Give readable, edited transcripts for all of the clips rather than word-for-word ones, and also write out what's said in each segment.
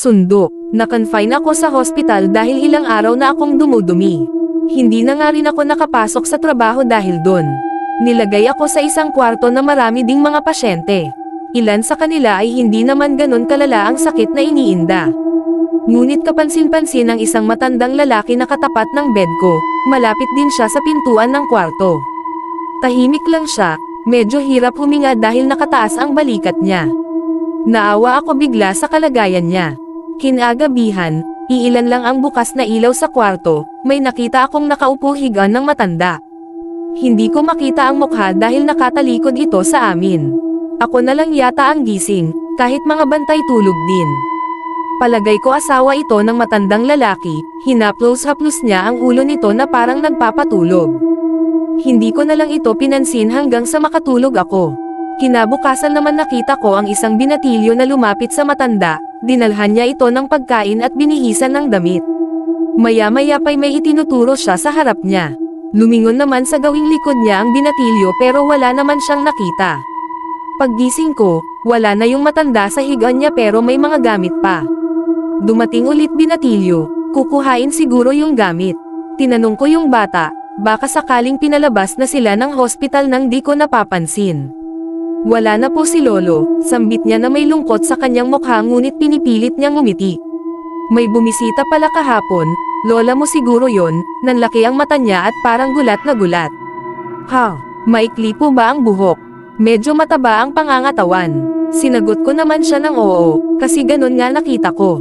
Sundo. Na-confine ako sa hospital dahil ilang araw na akong dumudumi. Hindi na nga rin ako nakapasok sa trabaho dahil doon. Nilagay ako sa isang kwarto na marami ding mga pasyente. Ilan sa kanila ay hindi naman ganun kalala ang sakit na iniinda. Ngunit kapansin-pansin ang isang matandang lalaki na katapat ng bed ko, malapit din siya sa pintuan ng kwarto. Tahimik lang siya, medyo hirap huminga dahil nakataas ang balikat niya. Naawa ako bigla sa kalagayan niya. Kinagabihan, iilan lang ang bukas na ilaw sa kwarto, may nakita akong nakaupo higaan ng matanda. Hindi ko makita ang mukha dahil nakatalikod ito sa amin. Ako na lang yata ang gising, kahit mga bantay tulog din. Palagay ko asawa ito ng matandang lalaki, hinaplos-haplos niya ang ulo nito na parang nagpapatulog. Hindi ko na lang ito pinansin hanggang sa makatulog ako. Kinabukasan naman nakita ko ang isang binatilyo na lumapit sa matanda, dinalhan niya ito ng pagkain at binihisan ng damit. Maya-maya pa'y may itinuturo siya sa harap niya. Lumingon naman sa gawing likod niya ang binatilyo pero wala naman siyang nakita. Paggising ko, wala na yung matanda sa higaan niya pero may mga gamit pa. Dumating ulit binatilyo, kukuhain siguro yung gamit. Tinanong ko yung bata, baka sakaling pinalabas na sila ng hospital nang di ko napapansin. Wala na po si Lolo, sambit niya na may lungkot sa kanyang mukha ngunit pinipilit niyang ngumiti. May bumisita pala kahapon, lola mo siguro yon, nanlaki ang mata niya at parang gulat na gulat. Ha, maikli po ba ang buhok? Medyo mataba ang pangangatawan. Sinagot ko naman siya ng oo, kasi ganun nga nakita ko.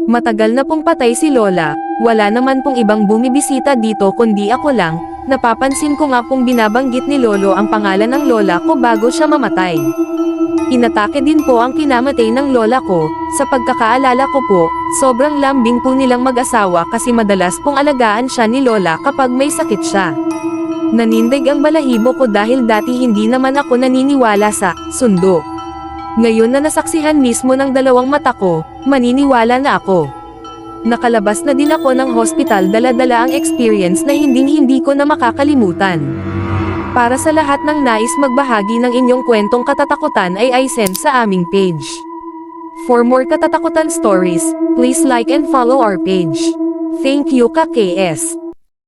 Matagal na pong patay si Lola, wala naman pong ibang bumibisita dito kundi ako lang. Napapansin ko nga pong binabanggit ni Lolo ang pangalan ng lola ko bago siya mamatay. Inatake din po ang kinamatay ng lola ko, sa pagkakaalala ko po, sobrang lambing po nilang mag-asawa kasi madalas pong alagaan siya ni Lola kapag may sakit siya. Nanindig ang balahibo ko dahil dati hindi naman ako naniniwala sa sundo. Ngayon na nasaksihan mismo ng dalawang mata ko, maniniwala na ako. Nakalabas na din ako ng hospital dala-dala ang experience na hinding-hindi ko na makakalimutan. Para sa lahat ng nais magbahagi ng inyong kwentong katatakutan ay send sa aming page. For more katatakutan stories, please like and follow our page. Thank you ka KS.